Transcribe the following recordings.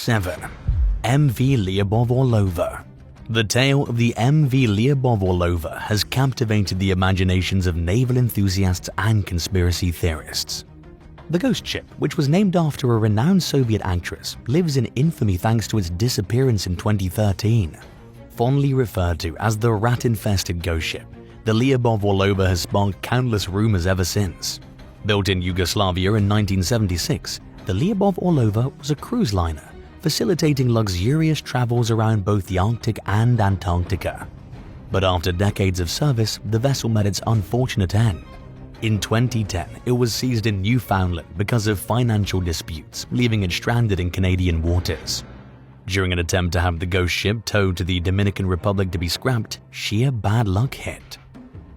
7. MV Orlova. The tale of the MV Orlova has captivated the imaginations of naval enthusiasts and conspiracy theorists. The ghost ship, which was named after a renowned Soviet actress, lives in infamy thanks to its disappearance in 2013. Fondly referred to as the rat-infested ghost ship, the Lyubov Orlova has sparked countless rumors ever since. Built in Yugoslavia in 1976, the Lyubov Orlova was a cruise liner, facilitating luxurious travels around both the Arctic and Antarctica. But after decades of service, the vessel met its unfortunate end. In 2010, it was seized in Newfoundland because of financial disputes, leaving it stranded in Canadian waters. During an attempt to have the ghost ship towed to the Dominican Republic to be scrapped, sheer bad luck hit.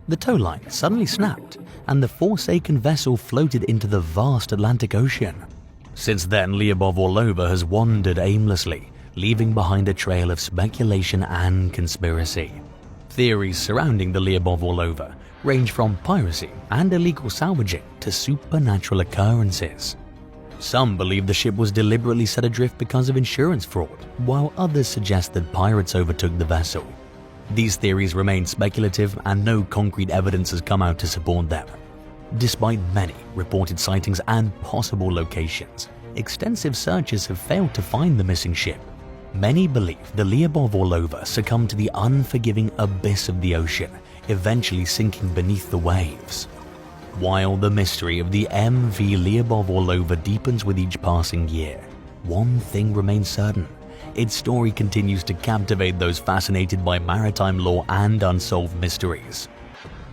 The tow line suddenly snapped, and the forsaken vessel floated into the vast Atlantic Ocean. Since then, Lyubov Orlova has wandered aimlessly, leaving behind a trail of speculation and conspiracy. Theories surrounding the Lyubov Orlova range from piracy and illegal salvaging to supernatural occurrences. Some believe the ship was deliberately set adrift because of insurance fraud, while others suggest that pirates overtook the vessel. These theories remain speculative and no concrete evidence has come out to support them. Despite many reported sightings and possible locations, extensive searches have failed to find the missing ship. Many believe the Lyubov Orlova succumbed to the unforgiving abyss of the ocean, eventually sinking beneath the waves. While the mystery of the MV Lyubov Orlova deepens with each passing year, one thing remains certain: its story continues to captivate those fascinated by maritime lore and unsolved mysteries.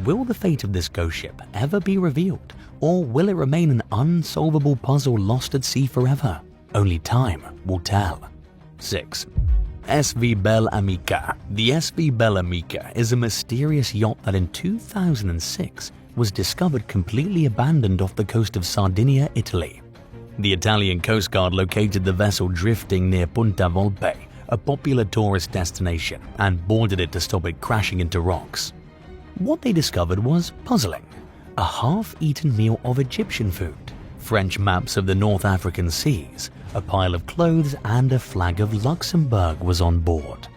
Will the fate of this ghost ship ever be revealed, or will it remain an unsolvable puzzle lost at sea forever? Only time will tell. 6. SV Belle Amica. The SV Belle Amica is a mysterious yacht that in 2006 was discovered completely abandoned off the coast of Sardinia, Italy. The Italian Coast Guard located the vessel drifting near Punta Volpe, a popular tourist destination, and boarded it to stop it crashing into rocks. What they discovered was puzzling: a half-eaten meal of Egyptian food, French maps of the North African seas, a pile of clothes, and a flag of Luxembourg was on board.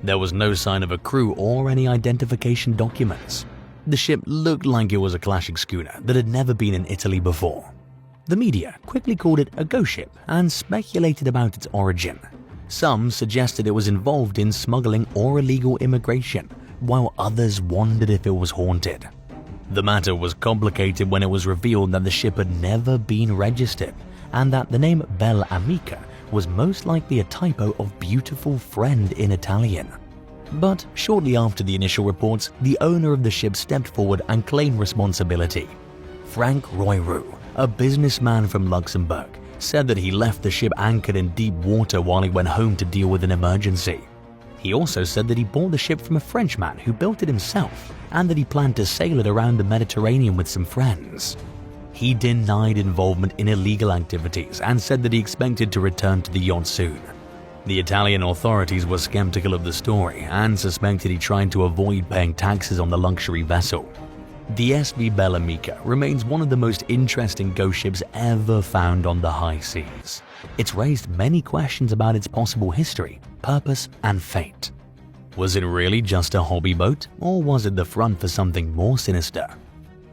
There was no sign of a crew or any identification documents. The ship looked like it was a classic schooner that had never been in Italy before. The media quickly called it a ghost ship and speculated about its origin. Some suggested it was involved in smuggling or illegal immigration, while others wondered if it was haunted. The matter was complicated when it was revealed that the ship had never been registered, and that the name Belle Amica was most likely a typo of beautiful friend in Italian. But shortly after the initial reports, the owner of the ship stepped forward and claimed responsibility. Frank Royroux, a businessman from Luxembourg, said that he left the ship anchored in deep water while he went home to deal with an emergency. He also said that he bought the ship from a Frenchman who built it himself, and that he planned to sail it around the Mediterranean with some friends. He denied involvement in illegal activities and said that he expected to return to the yacht soon. The Italian authorities were skeptical of the story and suspected he tried to avoid paying taxes on the luxury vessel. The SV Belle Amica remains one of the most interesting ghost ships ever found on the high seas. It's raised many questions about its possible history, purpose, and fate. Was it really just a hobby boat, or was it the front for something more sinister?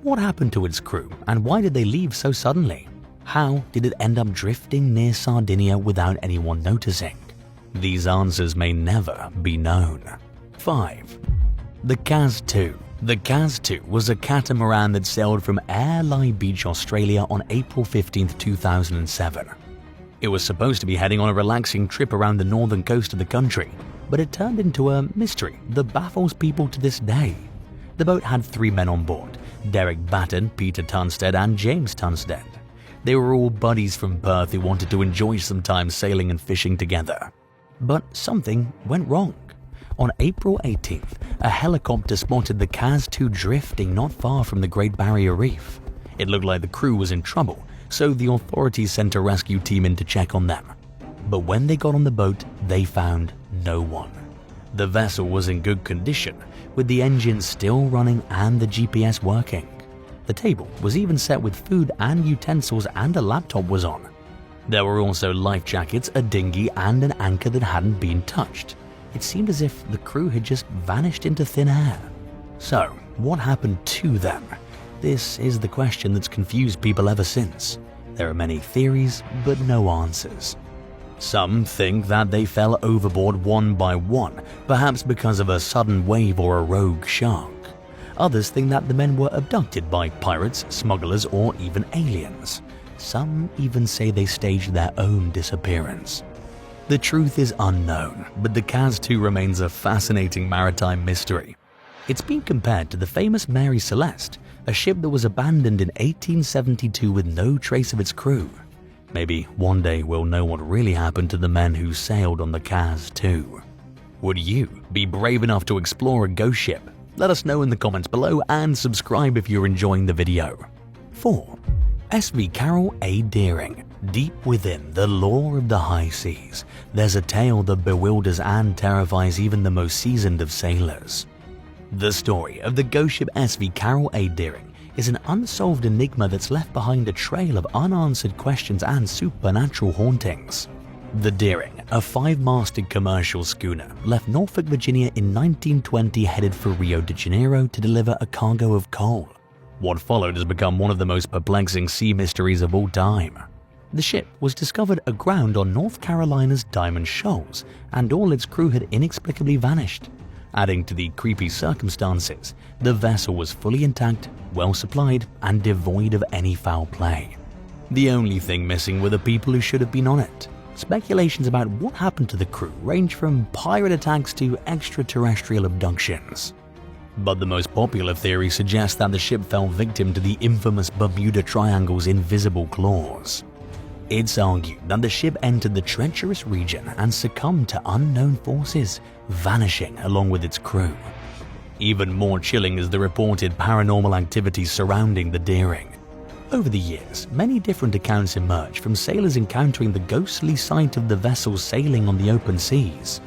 What happened to its crew, and why did they leave so suddenly? How did it end up drifting near Sardinia without anyone noticing? These answers may never be known. 5. The Kaz-2. The Kaz-2 was a catamaran that sailed from Airlie Beach, Australia on April 15, 2007. It was supposed to be heading on a relaxing trip around the northern coast of the country, but it turned into a mystery that baffles people to this day. The boat had 3 men on board: Derek Batten, Peter Tunstead, and James Tunstead. They were all buddies from Perth who wanted to enjoy some time sailing and fishing together. But something went wrong. On April 18th, a helicopter spotted the Kaz-2 drifting not far from the Great Barrier Reef. It looked like the crew was in trouble, so the authorities sent a rescue team in to check on them. But when they got on the boat, they found no one. The vessel was in good condition, with the engine still running and the GPS working. The table was even set with food and utensils, and a laptop was on. There were also life jackets, a dinghy, and an anchor that hadn't been touched. It seemed as if the crew had just vanished into thin air. So, what happened to them? This is the question that's confused people ever since. There are many theories, but no answers. Some think that they fell overboard one by one, perhaps because of a sudden wave or a rogue shark. Others think that the men were abducted by pirates, smugglers, or even aliens. Some even say they staged their own disappearance. The truth is unknown, but the Kaz 2 remains a fascinating maritime mystery. It's been compared to the famous Mary Celeste, a ship that was abandoned in 1872 with no trace of its crew. Maybe one day we'll know what really happened to the men who sailed on the Kaz 2. Would you be brave enough to explore a ghost ship? Let us know in the comments below and subscribe if you're enjoying the video. 4. SV Carroll A. Deering. Deep within the lore of the high seas, there's a tale that bewilders and terrifies even the most seasoned of sailors. The story of the ghost ship SV Carroll A. Deering is an unsolved enigma that's left behind a trail of unanswered questions and supernatural hauntings. The Deering, a 5-masted commercial schooner, left Norfolk, Virginia in 1920 headed for Rio de Janeiro to deliver a cargo of coal. What followed has become one of the most perplexing sea mysteries of all time. The ship was discovered aground on North Carolina's Diamond Shoals, and all its crew had inexplicably vanished. Adding to the creepy circumstances, the vessel was fully intact, well supplied, and devoid of any foul play. The only thing missing were the people who should have been on it. Speculations about what happened to the crew range from pirate attacks to extraterrestrial abductions. But the most popular theory suggests that the ship fell victim to the infamous Bermuda Triangle's invisible claws. It's argued that the ship entered the treacherous region and succumbed to unknown forces, vanishing along with its crew. Even more chilling is the reported paranormal activity surrounding the Deering. Over the years, many different accounts emerged from sailors encountering the ghostly sight of the vessel sailing on the open seas.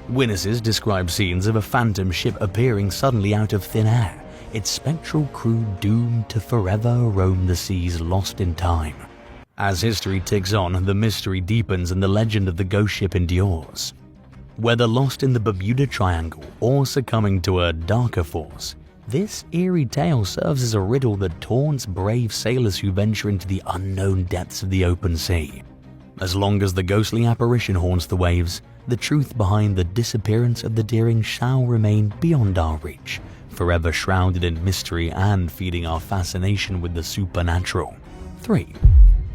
Witnesses describe scenes of a phantom ship appearing suddenly out of thin air, its spectral crew doomed to forever roam the seas lost in time. As history ticks on, the mystery deepens and the legend of the ghost ship endures. Whether lost in the Bermuda Triangle or succumbing to a darker force, this eerie tale serves as a riddle that taunts brave sailors who venture into the unknown depths of the open sea. As long as the ghostly apparition haunts the waves, the truth behind the disappearance of the Deering shall remain beyond our reach, forever shrouded in mystery and feeding our fascination with the supernatural. 3.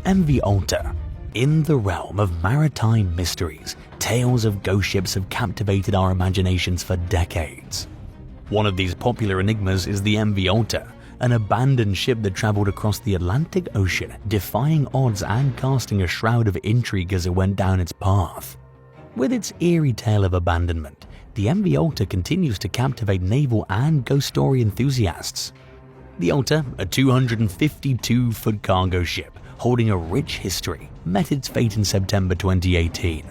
MV Alta. In the realm of maritime mysteries, tales of ghost ships have captivated our imaginations for decades. One of these popular enigmas is the MV Alta, an abandoned ship that traveled across the Atlantic Ocean, defying odds and casting a shroud of intrigue as it went down its path. With its eerie tale of abandonment, the MV Alta continues to captivate naval and ghost story enthusiasts. The Alta, a 252-foot cargo ship holding a rich history, met its fate in September 2018.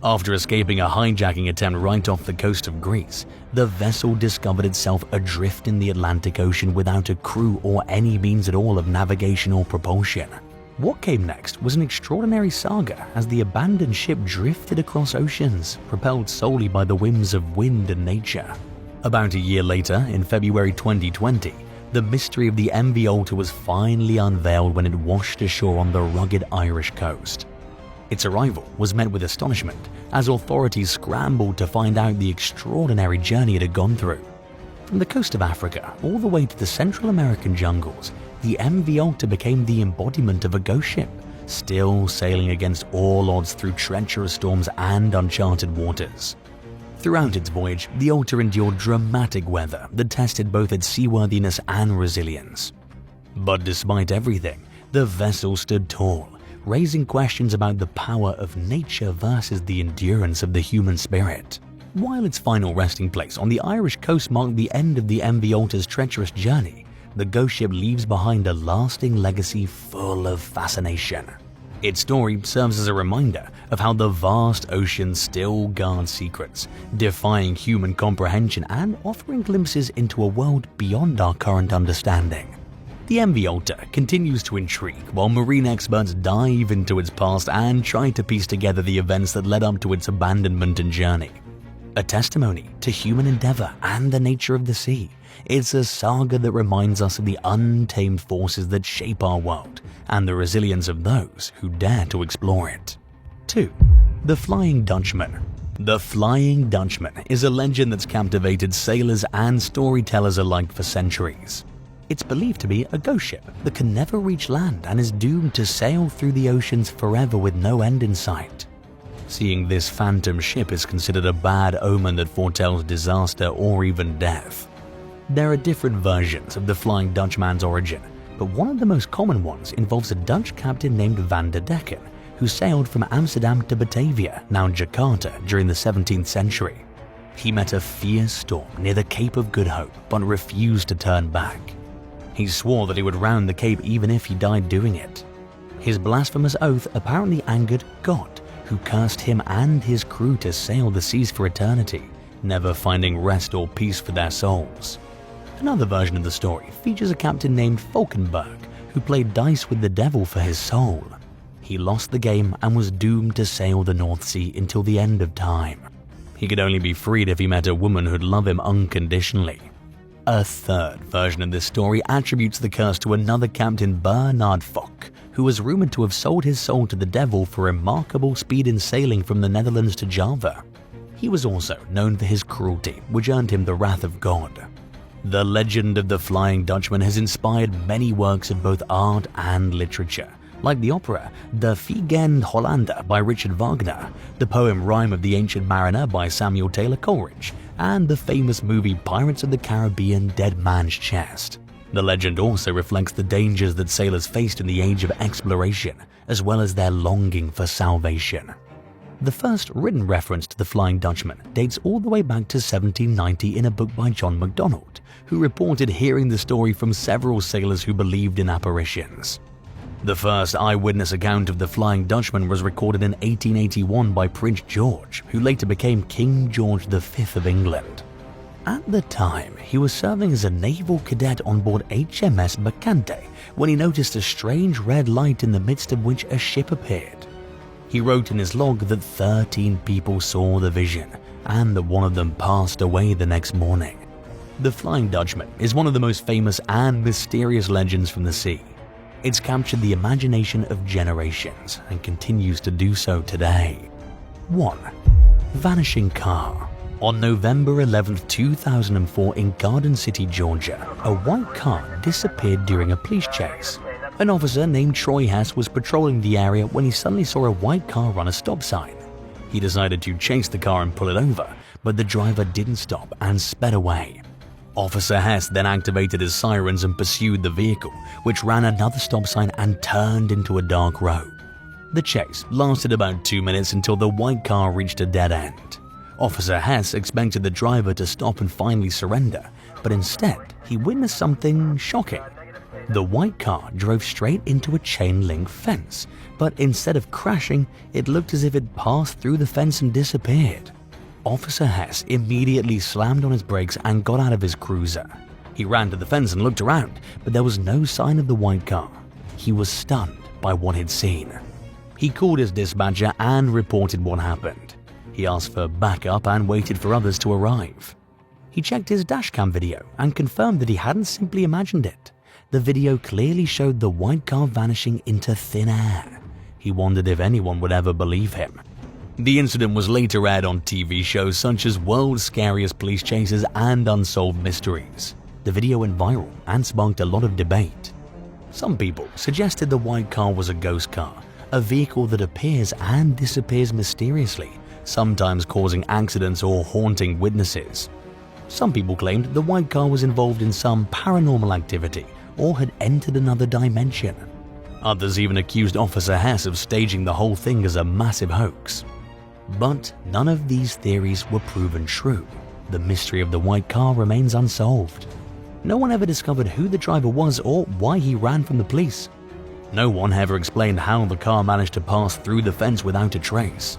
After escaping a hijacking attempt right off the coast of Greece, the vessel discovered itself adrift in the Atlantic Ocean without a crew or any means at all of navigation or propulsion. What came next was an extraordinary saga as the abandoned ship drifted across oceans, propelled solely by the whims of wind and nature. About a year later, in February 2020, the mystery of the MV Alta was finally unveiled when it washed ashore on the rugged Irish coast. Its arrival was met with astonishment as authorities scrambled to find out the extraordinary journey it had gone through. From the coast of Africa all the way to the Central American jungles, the MV Alta became the embodiment of a ghost ship, still sailing against all odds through treacherous storms and uncharted waters. Throughout its voyage, the Alta endured dramatic weather that tested both its seaworthiness and resilience. But despite everything, the vessel stood tall, raising questions about the power of nature versus the endurance of the human spirit. While its final resting place on the Irish coast marked the end of the MV Alta's treacherous journey, the ghost ship leaves behind a lasting legacy full of fascination. Its story serves as a reminder of how the vast ocean still guards secrets, defying human comprehension and offering glimpses into a world beyond our current understanding. The MV Alta continues to intrigue while marine experts dive into its past and try to piece together the events that led up to its abandonment and journey. A testimony to human endeavor and the nature of the sea, it's a saga that reminds us of the untamed forces that shape our world and the resilience of those who dare to explore it. 2. The Flying Dutchman. The Flying Dutchman is a legend that's captivated sailors and storytellers alike for centuries. It's believed to be a ghost ship that can never reach land and is doomed to sail through the oceans forever with no end in sight. Seeing this phantom ship is considered a bad omen that foretells disaster or even death. There are different versions of the Flying Dutchman's origin, but one of the most common ones involves a Dutch captain named Van der Decken, who sailed from Amsterdam to Batavia, now Jakarta, during the 17th century. He met a fierce storm near the Cape of Good Hope, but refused to turn back. He swore that he would round the Cape even if he died doing it. His blasphemous oath apparently angered God, who cursed him and his crew to sail the seas for eternity, never finding rest or peace for their souls. Another version of the story features a captain named Falkenberg, who played dice with the devil for his soul. He lost the game and was doomed to sail the North Sea until the end of time. He could only be freed if he met a woman who'd love him unconditionally. A third version of this story attributes the curse to another captain, Bernard Fock, who was rumored to have sold his soul to the devil for remarkable speed in sailing from the Netherlands to Java. He was also known for his cruelty, which earned him the wrath of God. The legend of the Flying Dutchman has inspired many works of both art and literature, like the opera De Vliegende Hollander by Richard Wagner, the poem Rime of the Ancient Mariner by Samuel Taylor Coleridge, and the famous movie Pirates of the Caribbean Dead Man's Chest. The legend also reflects the dangers that sailors faced in the age of exploration, as well as their longing for salvation. The first written reference to the Flying Dutchman dates all the way back to 1790 in a book by John MacDonald, who reported hearing the story from several sailors who believed in apparitions. The first eyewitness account of the Flying Dutchman was recorded in 1881 by Prince George, who later became King George V of England. At the time, he was serving as a naval cadet on board HMS Bacante when he noticed a strange red light in the midst of which a ship appeared. He wrote in his log that 13 people saw the vision and that one of them passed away the next morning. The Flying Dutchman is one of the most famous and mysterious legends from the sea. It's captured the imagination of generations and continues to do so today. 1. Vanishing Car. On November 11, 2004 in Garden City, Georgia, a white car disappeared during a police chase. An officer named Troy Hess was patrolling the area when he suddenly saw a white car run a stop sign. He decided to chase the car and pull it over, but the driver didn't stop and sped away. Officer Hess then activated his sirens and pursued the vehicle, which ran another stop sign and turned into a dark road. The chase lasted about 2 minutes until the white car reached a dead end. Officer Hess expected the driver to stop and finally surrender, but instead he witnessed something shocking. The white car drove straight into a chain-link fence, but instead of crashing, it looked as if it passed through the fence and disappeared. Officer Hess immediately slammed on his brakes and got out of his cruiser. He ran to the fence and looked around, but there was no sign of the white car. He was stunned by what he'd seen. He called his dispatcher and reported what happened. He asked for backup and waited for others to arrive. He checked his dashcam video and confirmed that he hadn't simply imagined it. The video clearly showed the white car vanishing into thin air. He wondered if anyone would ever believe him. The incident was later aired on TV shows such as World's Scariest Police Chases and Unsolved Mysteries. The video went viral and sparked a lot of debate. Some people suggested the white car was a ghost car, a vehicle that appears and disappears mysteriously, sometimes causing accidents or haunting witnesses. Some people claimed the white car was involved in some paranormal activity or had entered another dimension. Others even accused Officer Hess of staging the whole thing as a massive hoax. But none of these theories were proven true. The mystery of the white car remains unsolved. No one ever discovered who the driver was or why he ran from the police. No one ever explained how the car managed to pass through the fence without a trace.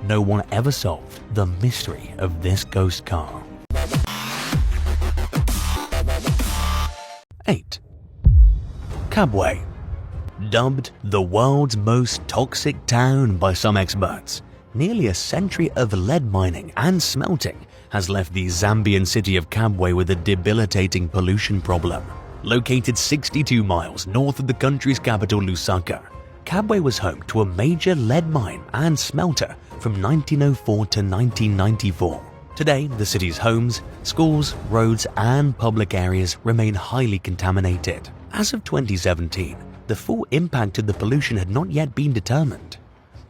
No one ever solved the mystery of this ghost car. 8. Kabwe. Dubbed the world's most toxic town by some experts, nearly a century of lead mining and smelting has left the Zambian city of Kabwe with a debilitating pollution problem. Located 62 miles north of the country's capital Lusaka, Kabwe was home to a major lead mine and smelter from 1904 to 1994. Today, the city's homes, schools, roads, and public areas remain highly contaminated. As of 2017, the full impact of the pollution had not yet been determined.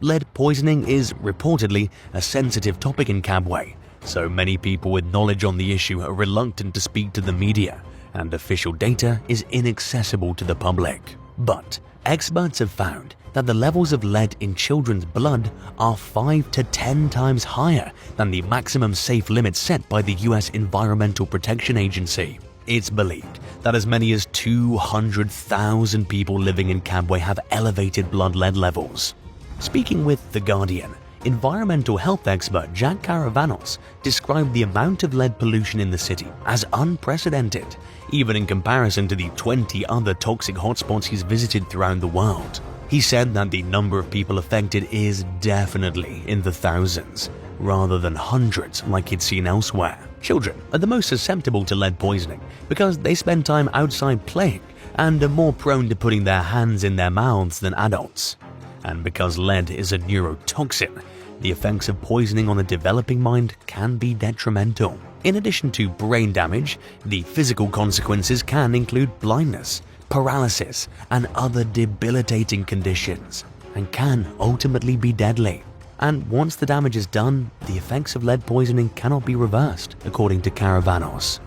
Lead poisoning is reportedly a sensitive topic in Kabwe, so many people with knowledge on the issue are reluctant to speak to the media, and official data is inaccessible to the public. But experts have found that the levels of lead in children's blood are 5 to 10 times higher than the maximum safe limit set by the US Environmental Protection Agency. It's believed that as many as 200,000 people living in Kabwe have elevated blood lead levels. Speaking with The Guardian, environmental health expert Jack Caravanos described the amount of lead pollution in the city as unprecedented, even in comparison to the 20 other toxic hotspots he's visited throughout the world. He said that the number of people affected is definitely in the thousands, rather than hundreds like he'd seen elsewhere. Children are the most susceptible to lead poisoning because they spend time outside playing and are more prone to putting their hands in their mouths than adults. And because lead is a neurotoxin, the effects of poisoning on the developing mind can be detrimental. In addition to brain damage, the physical consequences can include blindness, paralysis, and other debilitating conditions, and can ultimately be deadly. And once the damage is done, the effects of lead poisoning cannot be reversed, according to Caravanos.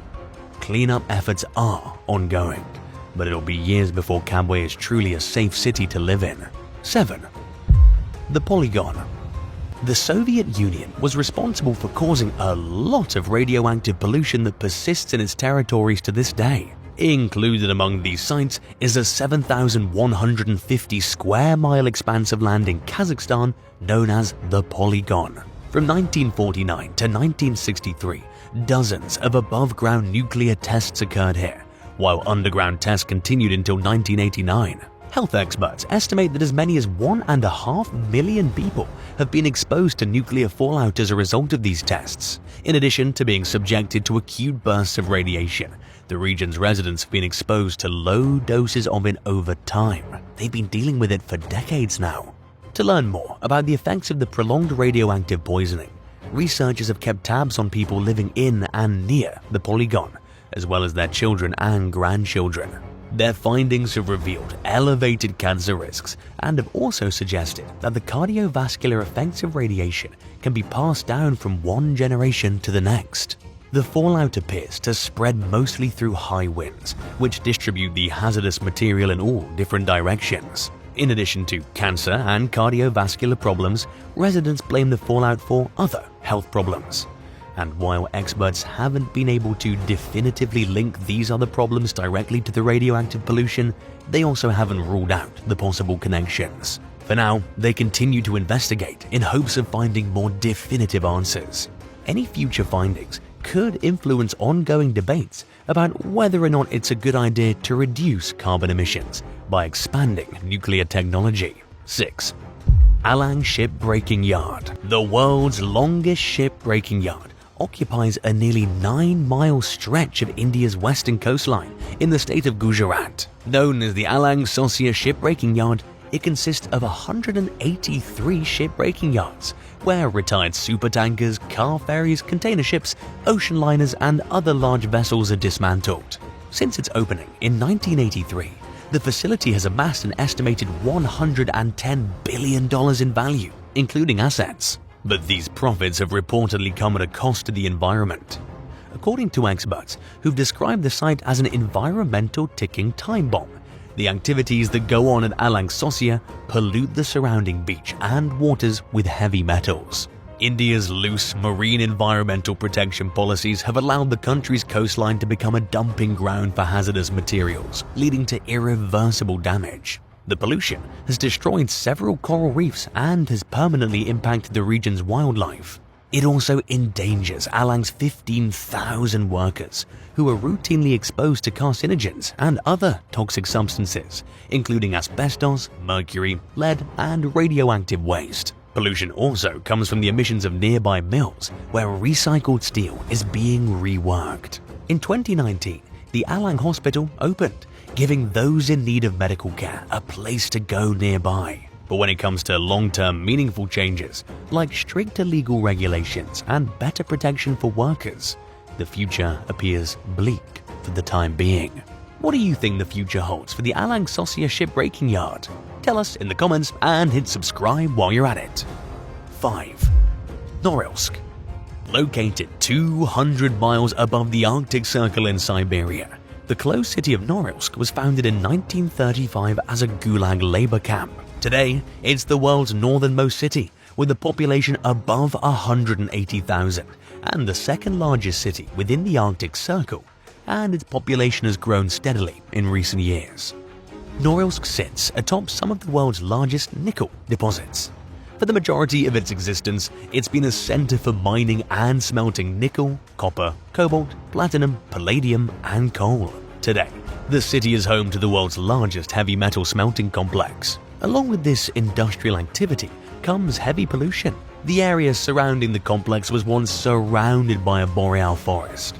Cleanup efforts are ongoing, but it'll be years before Kabwe is truly a safe city to live in. 7. The Polygon. The Soviet Union was responsible for causing a lot of radioactive pollution that persists in its territories to this day. Included among these sites is a 7,150 square mile expanse of land in Kazakhstan known as the Polygon. From 1949 to 1963, dozens of above-ground nuclear tests occurred here, while underground tests continued until 1989. Health experts estimate that as many as 1.5 million people have been exposed to nuclear fallout as a result of these tests. In addition to being subjected to acute bursts of radiation, the region's residents have been exposed to low doses of it over time. They've been dealing with it for decades now. To learn more about the effects of the prolonged radioactive poisoning, researchers have kept tabs on people living in and near the Polygon, as well as their children and grandchildren. Their findings have revealed elevated cancer risks and have also suggested that the cardiovascular effects of radiation can be passed down from one generation to the next. The fallout appears to spread mostly through high winds, which distribute the hazardous material in all different directions. In addition to cancer and cardiovascular problems, residents blame the fallout for other health problems. And while experts haven't been able to definitively link these other problems directly to the radioactive pollution, they also haven't ruled out the possible connections. For now, they continue to investigate in hopes of finding more definitive answers. Any future findings could influence ongoing debates about whether or not it's a good idea to reduce carbon emissions by expanding nuclear technology. 6. Alang Shipbreaking Yard. The world's longest shipbreaking yard occupies a nearly 9-mile stretch of India's western coastline in the state of Gujarat. Known as the Alang Shipbreaking Yard, it consists of 183 shipbreaking yards, where retired supertankers, car ferries, container ships, ocean liners, and other large vessels are dismantled. Since its opening in 1983, the facility has amassed an estimated $110 billion in value, including assets. But these profits have reportedly come at a cost to the environment. According to experts who've described the site as an environmental ticking time bomb, the activities that go on at Alang pollute the surrounding beach and waters with heavy metals. India's loose marine environmental protection policies have allowed the country's coastline to become a dumping ground for hazardous materials, leading to irreversible damage. The pollution has destroyed several coral reefs and has permanently impacted the region's wildlife. It also endangers Alang's 15,000 workers who are routinely exposed to carcinogens and other toxic substances, including asbestos, mercury, lead, and radioactive waste. Pollution also comes from the emissions of nearby mills where recycled steel is being reworked. In 2019, the Alang Hospital opened, giving those in need of medical care a place to go nearby. But when it comes to long-term meaningful changes, like stricter legal regulations and better protection for workers, the future appears bleak for the time being. What do you think the future holds for the Alang Sosia shipbreaking yard? Tell us in the comments and hit subscribe while you're at it. 5. Norilsk. Located 200 miles above the Arctic Circle in Siberia, the closed city of Norilsk was founded in 1935 as a gulag labor camp. Today, it's the world's northernmost city, with a population above 180,000 and the second largest city within the Arctic Circle, and its population has grown steadily in recent years. Norilsk sits atop some of the world's largest nickel deposits. For the majority of its existence, it's been a center for mining and smelting nickel, copper, cobalt, platinum, palladium, and coal. Today, the city is home to the world's largest heavy metal smelting complex. Along with this industrial activity comes heavy pollution. The area surrounding the complex was once surrounded by a boreal forest.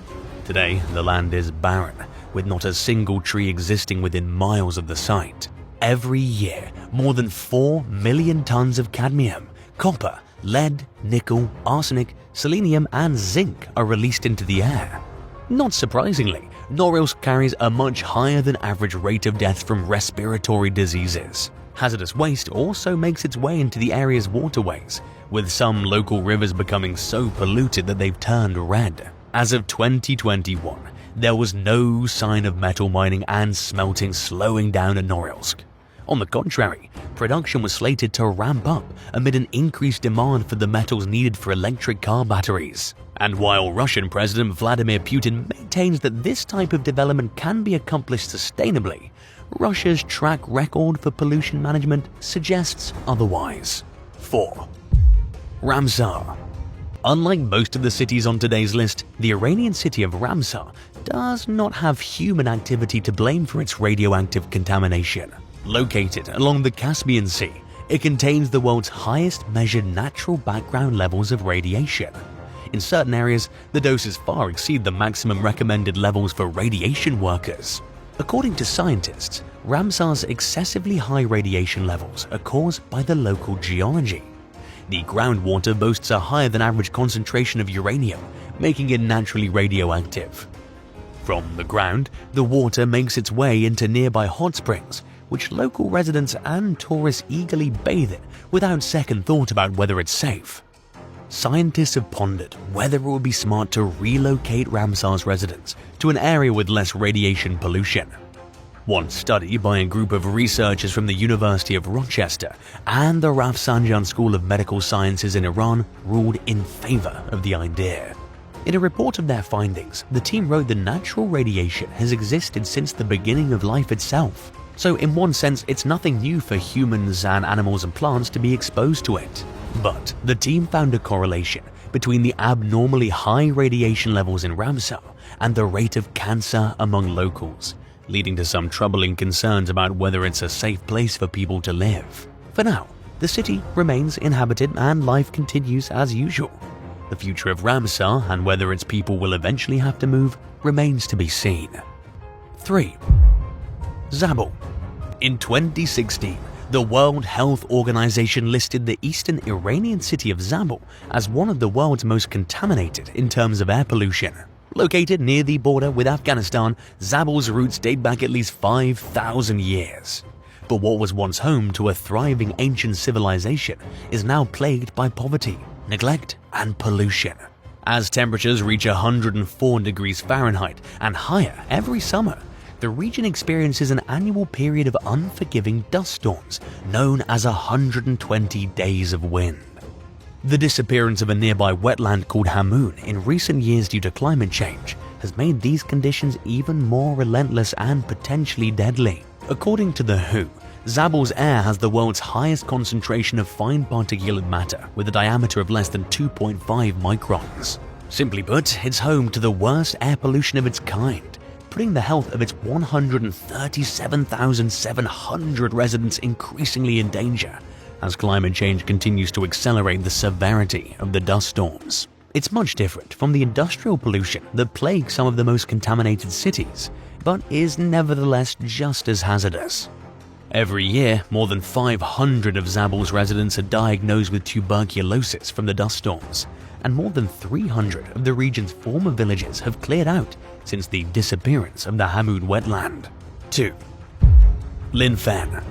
Today, the land is barren, with not a single tree existing within miles of the site. Every year, more than 4 million tons of cadmium, copper, lead, nickel, arsenic, selenium, and zinc are released into the air. Not surprisingly, Norilsk carries a much higher than average rate of deaths from respiratory diseases. Hazardous waste also makes its way into the area's waterways, with some local rivers becoming so polluted that they've turned red. As of 2021, there was no sign of metal mining and smelting slowing down in Norilsk. On the contrary, production was slated to ramp up amid an increased demand for the metals needed for electric car batteries. And while Russian President Vladimir Putin maintains that this type of development can be accomplished sustainably, Russia's track record for pollution management suggests otherwise. 4. Ramsar. Unlike most of the cities on today's list, the Iranian city of Ramsar does not have human activity to blame for its radioactive contamination. Located along the Caspian Sea, it contains the world's highest measured natural background levels of radiation. In certain areas, the doses far exceed the maximum recommended levels for radiation workers. According to scientists, Ramsar's excessively high radiation levels are caused by the local geology. The groundwater boasts a higher than average concentration of uranium, making it naturally radioactive. From the ground, the water makes its way into nearby hot springs, which local residents and tourists eagerly bathe in without second thought about whether it's safe. Scientists have pondered whether it would be smart to relocate Ramsar's residents to an area with less radiation pollution. One study by a group of researchers from the University of Rochester and the Rafsanjan School of Medical Sciences in Iran ruled in favor of the idea. In a report of their findings, the team wrote that natural radiation has existed since the beginning of life itself. So in one sense, it's nothing new for humans and animals and plants to be exposed to it. But the team found a correlation between the abnormally high radiation levels in Ramsar and the rate of cancer among locals, leading to some troubling concerns about whether it's a safe place for people to live. For now, the city remains inhabited and life continues as usual. The future of Ramsar and whether its people will eventually have to move remains to be seen. 3. Zabul. In 2016, the World Health Organization listed the eastern Iranian city of Zabul as one of the world's most contaminated in terms of air pollution. Located near the border with Afghanistan, Zabul's roots date back at least 5,000 years. But what was once home to a thriving ancient civilization is now plagued by poverty, neglect, and pollution. As temperatures reach 104 degrees Fahrenheit and higher every summer, the region experiences an annual period of unforgiving dust storms known as 120 days of wind. The disappearance of a nearby wetland called Hamoon in recent years due to climate change has made these conditions even more relentless and potentially deadly. According to The WHO, Zabul's air has the world's highest concentration of fine particulate matter with a diameter of less than 2.5 microns. Simply put, it's home to the worst air pollution of its kind, putting the health of its 137,700 residents increasingly in danger as climate change continues to accelerate the severity of the dust storms. It's much different from the industrial pollution that plagues some of the most contaminated cities, but is nevertheless just as hazardous. Every year, more than 500 of Zabul's residents are diagnosed with tuberculosis from the dust storms, and more than 300 of the region's former villages have cleared out since the disappearance of the Hamud wetland. 2. Linfen.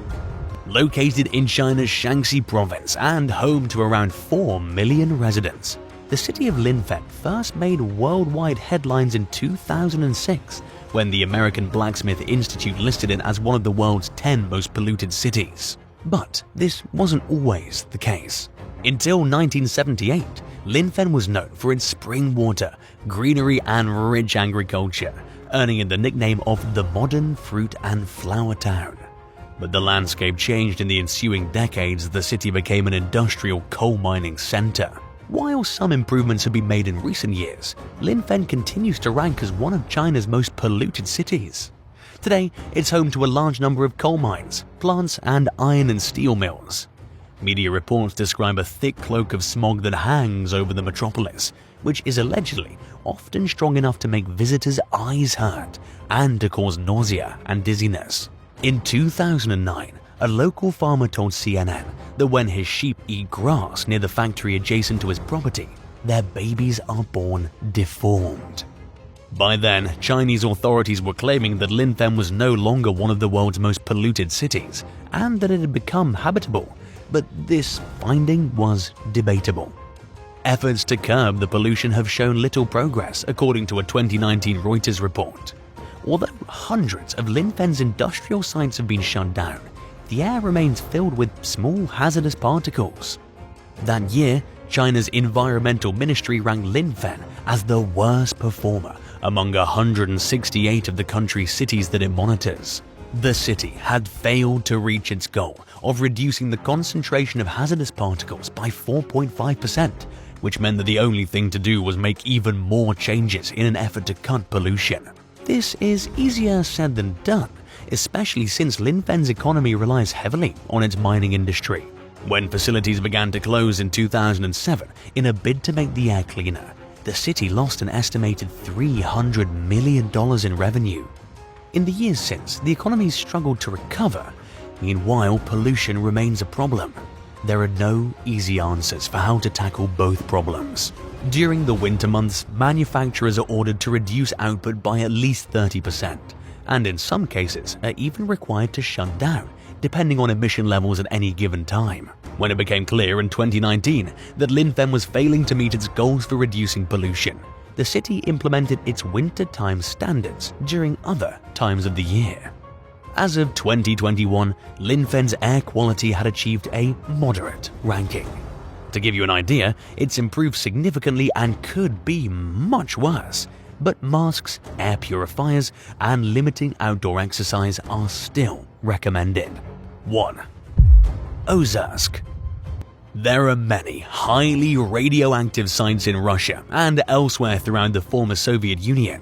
Located in China's Shaanxi province and home to around 4 million residents, the city of Linfen first made worldwide headlines in 2006 when the American Blacksmith Institute listed it as one of the world's 10 most polluted cities. But this wasn't always the case. Until 1978, Linfen was known for its spring water, greenery and rich agriculture, earning it the nickname of the modern fruit and flower town. But the landscape changed in the ensuing decades as the city became an industrial coal mining center. While some improvements have been made in recent years, Linfen continues to rank as one of China's most polluted cities. Today, it's home to a large number of coal mines, plants, and iron and steel mills. Media reports describe a thick cloak of smog that hangs over the metropolis, which is allegedly often strong enough to make visitors' eyes hurt and to cause nausea and dizziness. In 2009, a local farmer told CNN that when his sheep eat grass near the factory adjacent to his property, their babies are born deformed. By then, Chinese authorities were claiming that Linfen was no longer one of the world's most polluted cities and that it had become habitable, but this finding was debatable. Efforts to curb the pollution have shown little progress, according to a 2019 Reuters report. Although hundreds of Linfen's industrial sites have been shut down, the air remains filled with small hazardous particles. That year, China's environmental ministry ranked Linfen as the worst performer among 168 of the country's cities that it monitors. The city had failed to reach its goal of reducing the concentration of hazardous particles by 4.5%, which meant that the only thing to do was make even more changes in an effort to cut pollution. This is easier said than done, especially since Linfen's economy relies heavily on its mining industry. When facilities began to close in 2007 in a bid to make the air cleaner, the city lost an estimated $300 million in revenue. In the years since, the economy's struggled to recover. Meanwhile, pollution remains a problem. There are no easy answers for how to tackle both problems. During the winter months, manufacturers are ordered to reduce output by at least 30%, and in some cases are even required to shut down, depending on emission levels at any given time. When it became clear in 2019 that Linfen was failing to meet its goals for reducing pollution, the city implemented its wintertime standards during other times of the year. As of 2021, Linfen's air quality had achieved a moderate ranking. To give you an idea, it's improved significantly and could be much worse, but masks, air purifiers, and limiting outdoor exercise are still recommended. 1. Ozersk. There are many highly radioactive sites in Russia and elsewhere throughout the former Soviet Union.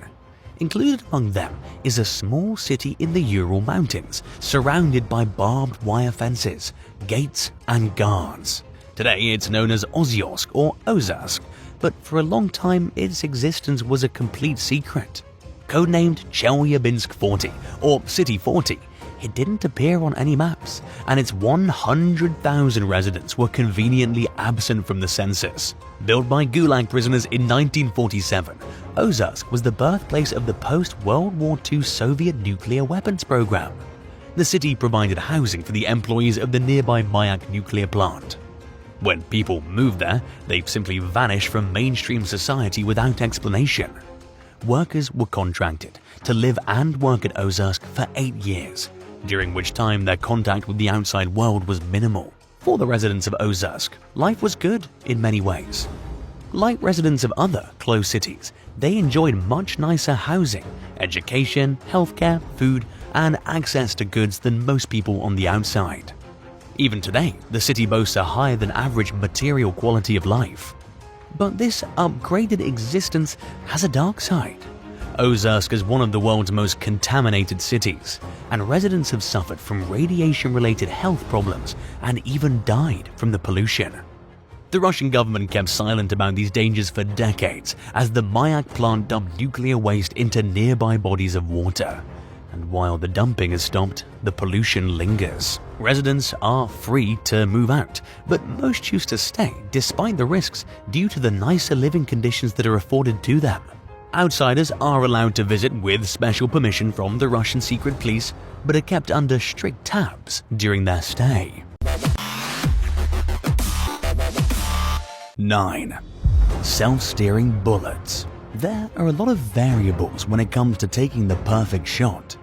Included among them is a small city in the Ural Mountains, surrounded by barbed wire fences, gates, and guards. Today it's known as Ozersk or Ozersk, but for a long time its existence was a complete secret. Codenamed Chelyabinsk 40 or City 40, it didn't appear on any maps, and its 100,000 residents were conveniently absent from the census. Built by Gulag prisoners in 1947, Ozersk was the birthplace of the post-World War II Soviet nuclear weapons program. The city provided housing for the employees of the nearby Mayak nuclear plant. When people moved there, they simply vanished from mainstream society without explanation. Workers were contracted to live and work at Ozersk for 8 years, during which time their contact with the outside world was minimal. For the residents of Ozersk, life was good in many ways. Like residents of other closed cities, they enjoyed much nicer housing, education, healthcare, food, and access to goods than most people on the outside. Even today, the city boasts a higher than average material quality of life. But this upgraded existence has a dark side. Ozersk is one of the world's most contaminated cities, and residents have suffered from radiation-related health problems and even died from the pollution. The Russian government kept silent about these dangers for decades as the MAARS plant dumped nuclear waste into nearby bodies of water. And while the dumping has stopped, the pollution lingers. Residents are free to move out, but most choose to stay despite the risks due to the nicer living conditions that are afforded to them. Outsiders are allowed to visit with special permission from the Russian secret police, but are kept under strict tabs during their stay. 9. Self-steering bullets. There are a lot of variables when it comes to taking the perfect shot.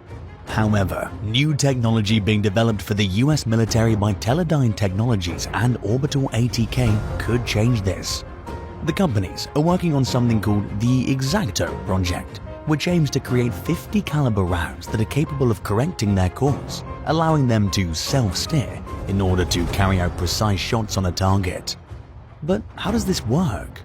However, new technology being developed for the US military by Teledyne Technologies and Orbital ATK could change this. The companies are working on something called the X-Acto project, which aims to create 50 caliber rounds that are capable of correcting their course, allowing them to self-steer in order to carry out precise shots on a target. But how does this work?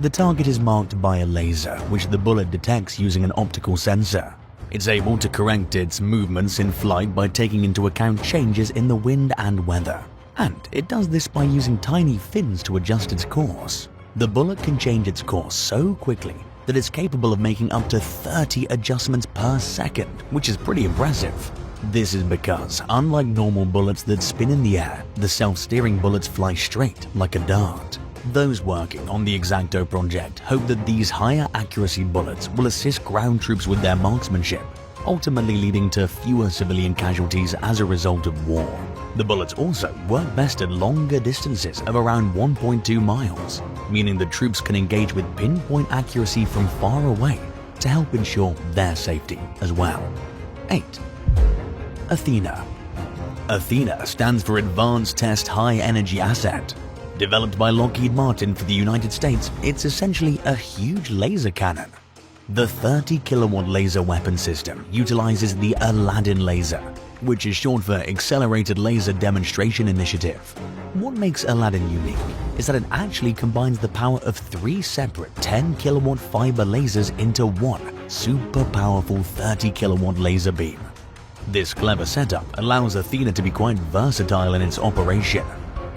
The target is marked by a laser, which the bullet detects using an optical sensor. It's able to correct its movements in flight by taking into account changes in the wind and weather. And it does this by using tiny fins to adjust its course. The bullet can change its course so quickly that it's capable of making up to 30 adjustments per second, which is pretty impressive. This is because, unlike normal bullets that spin in the air, the self-steering bullets fly straight like a dart. Those working on the X-Acto project hope that these higher accuracy bullets will assist ground troops with their marksmanship, ultimately leading to fewer civilian casualties as a result of war. The bullets also work best at longer distances of around 1.2 miles, meaning the troops can engage with pinpoint accuracy from far away to help ensure their safety as well. 8. Athena. Athena stands for Advanced Test High Energy Asset. Developed by Lockheed Martin for the United States, it's essentially a huge laser cannon. The 30 kilowatt laser weapon system utilizes the Aladdin laser, which is short for Accelerated Laser Demonstration Initiative. What makes Aladdin unique is that it actually combines the power of 3 separate 10 kilowatt fiber lasers into one super powerful 30 kilowatt laser beam. This clever setup allows Athena to be quite versatile in its operation.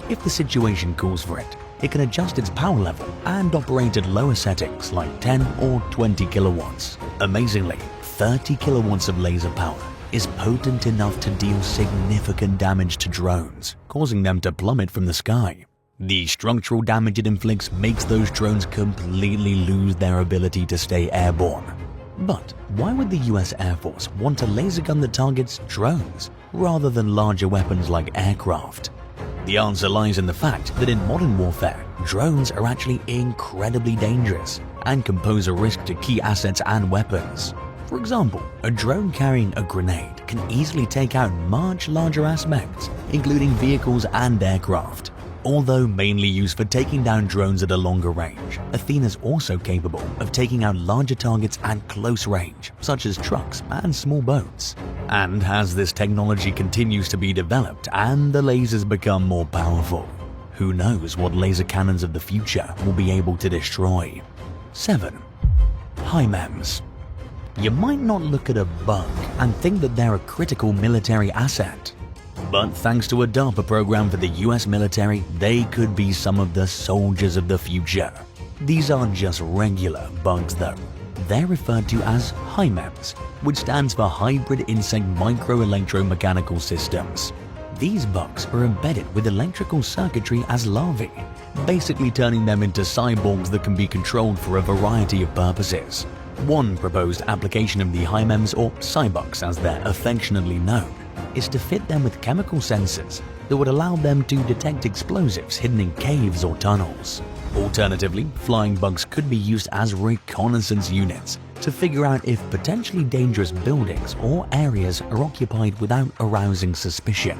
If the situation calls for it, it can adjust its power level and operate at lower settings like 10 or 20 kilowatts. Amazingly, 30 kilowatts of laser power is potent enough to deal significant damage to drones, causing them to plummet from the sky. The structural damage it inflicts makes those drones completely lose their ability to stay airborne. But why would the US Air Force want to laser gun that targets drones rather than larger weapons like aircraft? The answer lies in the fact that in modern warfare, drones are actually incredibly dangerous and can pose a risk to key assets and weapons. For example, a drone carrying a grenade can easily take out much larger aspects, including vehicles and aircraft. Although mainly used for taking down drones at a longer range, Athena's also capable of taking out larger targets at close range, such as trucks and small boats. And as this technology continues to be developed and the lasers become more powerful, who knows what laser cannons of the future will be able to destroy. 7. HIMARS. You might not look at a bug and think that they're a critical military asset. But thanks to a DARPA program for the US military, they could be some of the soldiers of the future. These aren't just regular bugs though. They're referred to as HIMARS, which stands for Hybrid Insect Microelectromechanical Systems. These bugs are embedded with electrical circuitry as larvae, basically turning them into cyborgs that can be controlled for a variety of purposes. One proposed application of the HIMARS, or Cyborgs as they're affectionately known, is to fit them with chemical sensors that would allow them to detect explosives hidden in caves or tunnels. Alternatively, flying bugs could be used as reconnaissance units to figure out if potentially dangerous buildings or areas are occupied without arousing suspicion.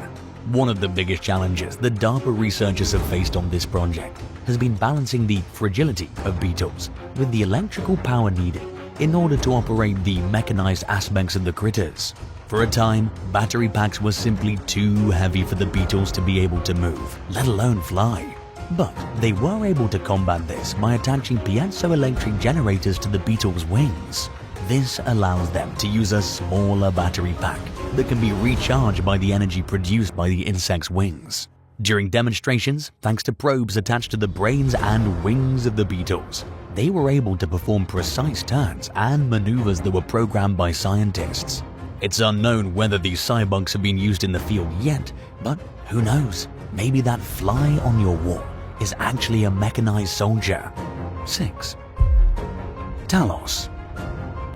One of the biggest challenges that DARPA researchers have faced on this project has been balancing the fragility of beetles with the electrical power needed in order to operate the mechanized aspects of the critters. For a time, battery packs were simply too heavy for the beetles to be able to move, let alone fly. But they were able to combat this by attaching piezoelectric generators to the beetles' wings. This allows them to use a smaller battery pack that can be recharged by the energy produced by the insect's wings. During demonstrations, thanks to probes attached to the brains and wings of the beetles, they were able to perform precise turns and maneuvers that were programmed by scientists. It's unknown whether these cyborgs have been used in the field yet, but who knows? Maybe that fly on your wall is actually a mechanized soldier. 6. Talos.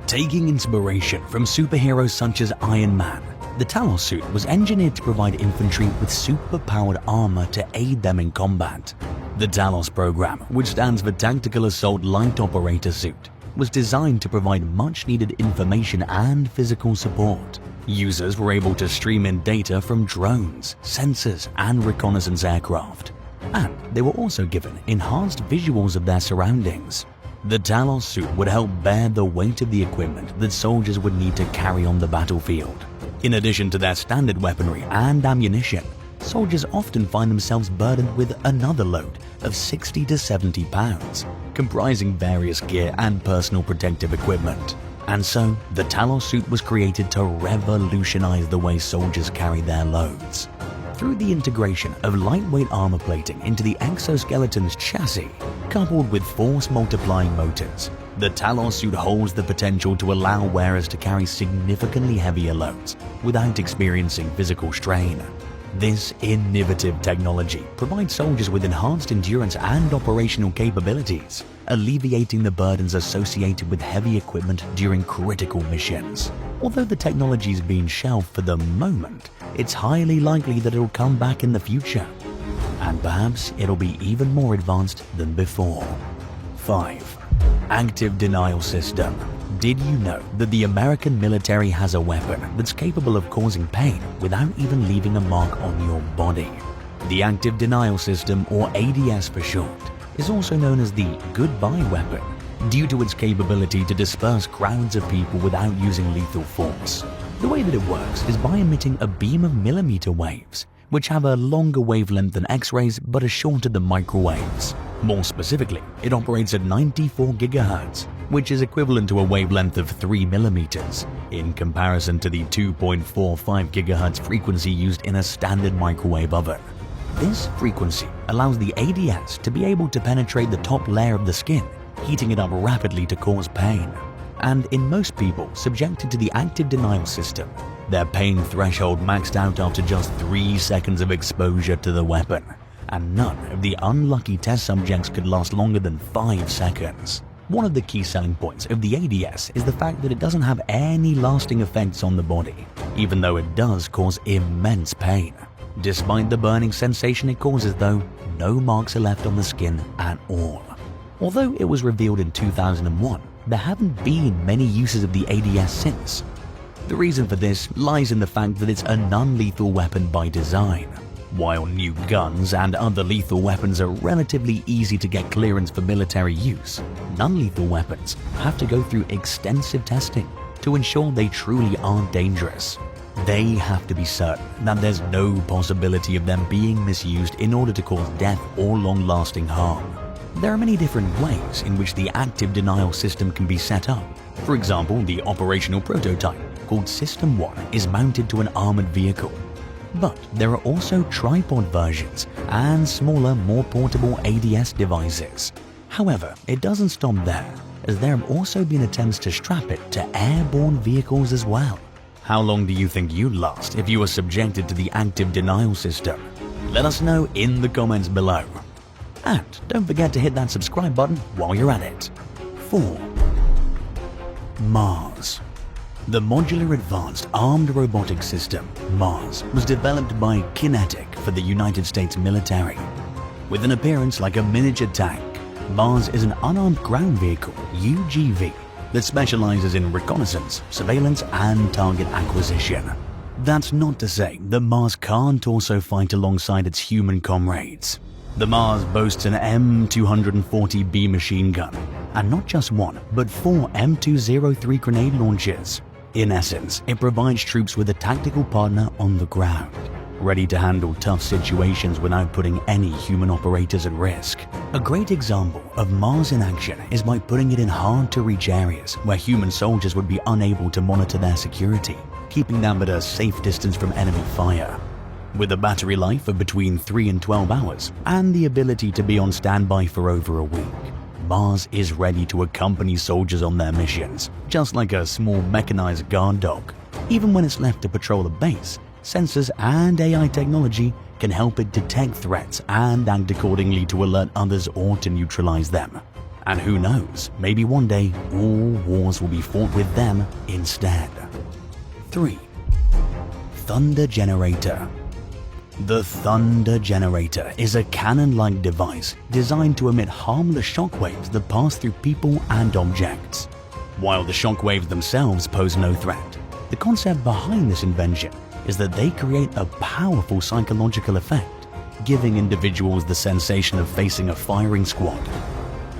Taking inspiration from superheroes such as Iron Man, the Talos suit was engineered to provide infantry with super-powered armor to aid them in combat. The Talos program, which stands for Tactical Assault Light Operator Suit, was designed to provide much-needed information and physical support. Users were able to stream in data from drones, sensors, and reconnaissance aircraft. And they were also given enhanced visuals of their surroundings. The Talos suit would help bear the weight of the equipment that soldiers would need to carry on the battlefield. In addition to their standard weaponry and ammunition, soldiers often find themselves burdened with another load of 60 to 70 pounds, comprising various gear and personal protective equipment. And so, the Talos suit was created to revolutionize the way soldiers carry their loads. Through the integration of lightweight armor plating into the exoskeleton's chassis, coupled with force-multiplying motors, the Talos suit holds the potential to allow wearers to carry significantly heavier loads without experiencing physical strain. This innovative technology provides soldiers with enhanced endurance and operational capabilities, alleviating the burdens associated with heavy equipment during critical missions. Although the technology is being shelved for the moment, it's highly likely that it'll come back in the future. And perhaps it'll be even more advanced than before. 5. Active Denial System. Did you know that the American military has a weapon that's capable of causing pain without even leaving a mark on your body? The Active Denial System, or ADS for short, is also known as the goodbye weapon due to its capability to disperse crowds of people without using lethal force. The way that it works is by emitting a beam of millimeter waves, which have a longer wavelength than X-rays but are shorter than microwaves. More specifically, it operates at 94 GHz, which is equivalent to a wavelength of 3 millimeters, in comparison to the 2.45 GHz frequency used in a standard microwave oven. This frequency allows the ADS to be able to penetrate the top layer of the skin, heating it up rapidly to cause pain. And in most people subjected to the Active Denial System, their pain threshold maxed out after just 3 seconds of exposure to the weapon, and none of the unlucky test subjects could last longer than 5 seconds. One of the key selling points of the ADS is the fact that it doesn't have any lasting effects on the body, even though it does cause immense pain. Despite the burning sensation it causes though, no marks are left on the skin at all. Although it was revealed in 2001, there haven't been many uses of the ADS since. The reason for this lies in the fact that it's a non-lethal weapon by design. While new guns and other lethal weapons are relatively easy to get clearance for military use, non-lethal weapons have to go through extensive testing to ensure they truly aren't dangerous. They have to be certain that there's no possibility of them being misused in order to cause death or long-lasting harm. There are many different ways in which the Active Denial System can be set up. For example, the operational prototype, called System 1, is mounted to an armored vehicle. But there are also tripod versions and smaller, more portable ADS devices. However, it doesn't stop there, as there have also been attempts to strap it to airborne vehicles as well. How long do you think you'd last if you were subjected to the Active Denial System? Let us know in the comments below. And don't forget to hit that subscribe button while you're at it. 4. MAARS. The Modular Advanced Armed Robotics System, MAARS, was developed by Kinetic for the United States military. With an appearance like a miniature tank, MAARS is an unarmed ground vehicle, UGV, that specializes in reconnaissance, surveillance, and target acquisition. That's not to say that MAARS can't also fight alongside its human comrades. The MAARS boasts an M240B machine gun, and not just one, but 4 M203 grenade launchers. In essence, it provides troops with a tactical partner on the ground, ready to handle tough situations without putting any human operators at risk. A great example of MAARS in action is by putting it in hard-to-reach areas where human soldiers would be unable to monitor their security, keeping them at a safe distance from enemy fire. With a battery life of between 3 and 12 hours and the ability to be on standby for over a week, MAARS is ready to accompany soldiers on their missions, just like a small mechanized guard dog. Even when it's left to patrol a base, sensors and AI technology can help it detect threats and act accordingly to alert others or to neutralize them. And who knows, maybe one day all wars will be fought with them instead. 3. Thunder Generator. The Thunder Generator is a cannon-like device designed to emit harmless shockwaves that pass through people and objects. While the shockwaves themselves pose no threat, the concept behind this invention is that they create a powerful psychological effect, giving individuals the sensation of facing a firing squad.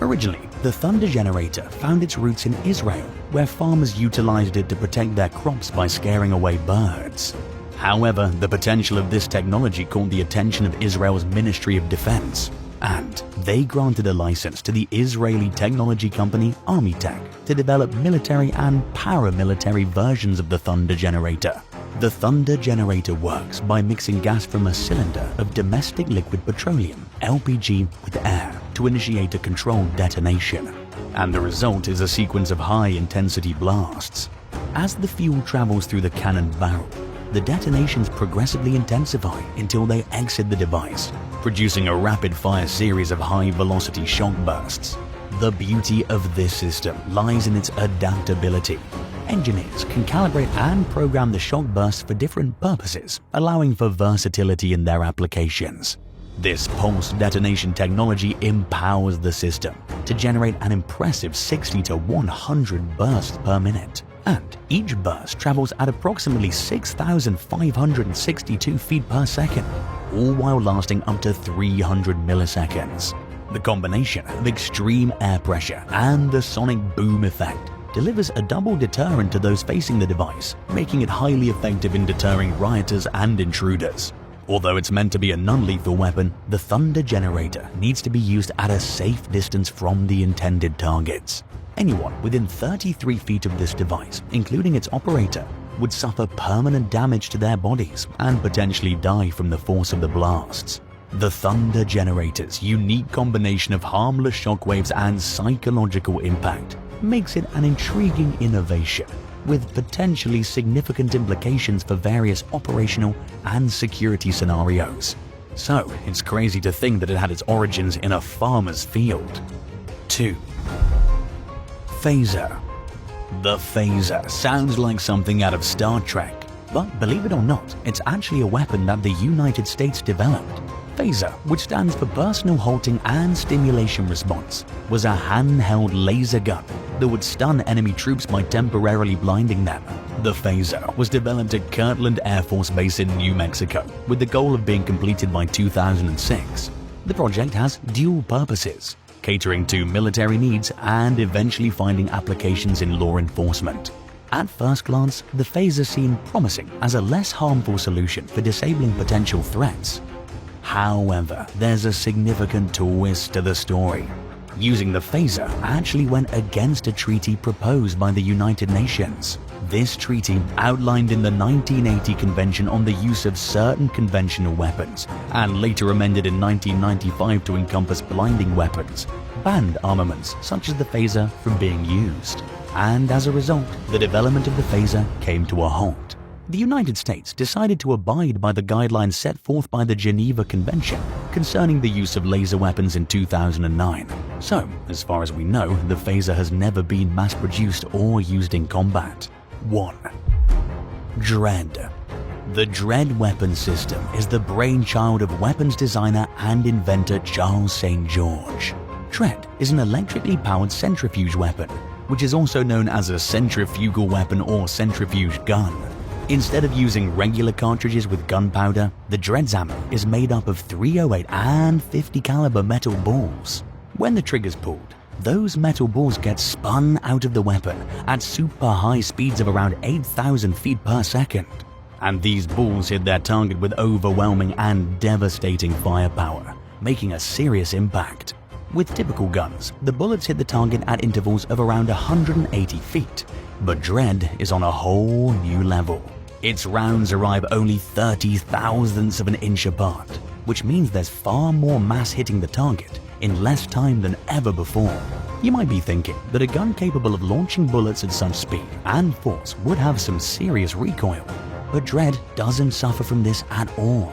Originally, the Thunder Generator found its roots in Israel, where farmers utilized it to protect their crops by scaring away birds. However, the potential of this technology caught the attention of Israel's Ministry of Defense, and they granted a license to the Israeli technology company Armitech to develop military and paramilitary versions of the Thunder Generator. The Thunder Generator works by mixing gas from a cylinder of domestic liquid petroleum, LPG, with air to initiate a controlled detonation, and the result is a sequence of high-intensity blasts. As the fuel travels through the cannon barrel, the detonations progressively intensify until they exit the device, producing a rapid-fire series of high-velocity shock bursts. The beauty of this system lies in its adaptability. Engineers can calibrate and program the shock bursts for different purposes, allowing for versatility in their applications. This pulse detonation technology empowers the system to generate an impressive 60 to 100 bursts per minute. And each burst travels at approximately 6,562 feet per second, all while lasting up to 300 milliseconds. The combination of extreme air pressure and the sonic boom effect delivers a double deterrent to those facing the device, making it highly effective in deterring rioters and intruders. Although it's meant to be a non-lethal weapon, the Thunder Generator needs to be used at a safe distance from the intended targets. Anyone within 33 feet of this device, including its operator, would suffer permanent damage to their bodies and potentially die from the force of the blasts. The Thunder Generator's unique combination of harmless shockwaves and psychological impact makes it an intriguing innovation, with potentially significant implications for various operational and security scenarios. So, it's crazy to think that it had its origins in a farmer's field. 2. Phaser. The phaser sounds like something out of Star Trek, but believe it or not, it's actually a weapon that the United States developed. Phaser, which stands for Personal Halting and Stimulation Response, was a handheld laser gun that would stun enemy troops by temporarily blinding them. The phaser was developed at Kirtland Air Force Base in New Mexico, with the goal of being completed by 2006. The project has dual purposes, catering to military needs and eventually finding applications in law enforcement. At first glance, the phaser seemed promising as a less harmful solution for disabling potential threats. However, there's a significant twist to the story. Using the phaser actually went against a treaty proposed by the United Nations. This treaty, outlined in the 1980 Convention on the Use of Certain Conventional Weapons, and later amended in 1995 to encompass blinding weapons, banned armaments such as the phaser from being used. And as a result, the development of the phaser came to a halt. The United States decided to abide by the guidelines set forth by the Geneva Convention concerning the use of laser weapons in 2009. So, as far as we know, the phaser has never been mass-produced or used in combat. 1. Dread. The Dread weapon system is the brainchild of weapons designer and inventor Charles St. George. Dread is an electrically powered centrifuge weapon, which is also known as a centrifugal weapon or centrifuge gun. Instead of using regular cartridges with gunpowder, the Dread's ammo is made up of .308 and .50 caliber metal balls. When the trigger's pulled, those metal balls get spun out of the weapon at super high speeds of around 8,000 feet per second. And these balls hit their target with overwhelming and devastating firepower, making a serious impact. With typical guns, the bullets hit the target at intervals of around 180 feet, but Dread is on a whole new level. Its rounds arrive only 30 thousandths of an inch apart, which means there's far more mass hitting the target in less time than ever before. You might be thinking that a gun capable of launching bullets at such speed and force would have some serious recoil, but Dread doesn't suffer from this at all.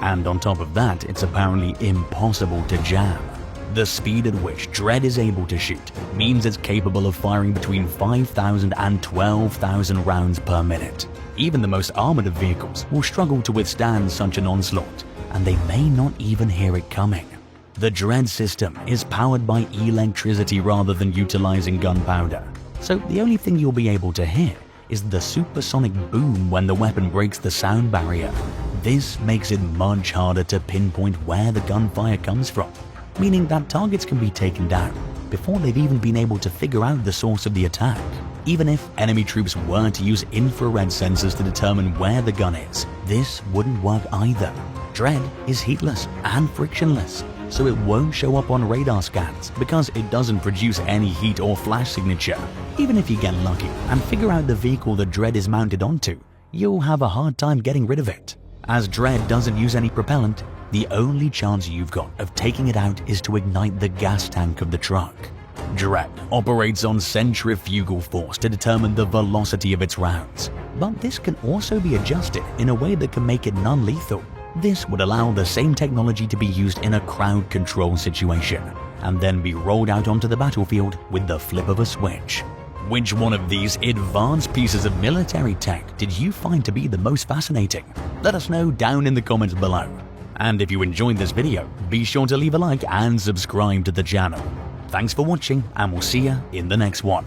And on top of that, it's apparently impossible to jam. The speed at which Dread is able to shoot means it's capable of firing between 5,000 and 12,000 rounds per minute. Even the most armored of vehicles will struggle to withstand such an onslaught, and they may not even hear it coming. The Dread system is powered by electricity rather than utilizing gunpowder, so the only thing you'll be able to hear is the supersonic boom when the weapon breaks the sound barrier. This makes it much harder to pinpoint where the gunfire comes from, meaning that targets can be taken down before they've even been able to figure out the source of the attack. Even if enemy troops were to use infrared sensors to determine where the gun is, this wouldn't work either. Dread is heatless and frictionless, so it won't show up on radar scans because it doesn't produce any heat or flash signature. Even if you get lucky and figure out the vehicle the Dread is mounted onto, you'll have a hard time getting rid of it. As Dread doesn't use any propellant, the only chance you've got of taking it out is to ignite the gas tank of the truck. Dread operates on centrifugal force to determine the velocity of its rounds, but this can also be adjusted in a way that can make it non-lethal. This would allow the same technology to be used in a crowd control situation, and then be rolled out onto the battlefield with the flip of a switch. Which one of these advanced pieces of military tech did you find to be the most fascinating? Let us know down in the comments below. And if you enjoyed this video, be sure to leave a like and subscribe to the channel. Thanks for watching, and we'll see you in the next one.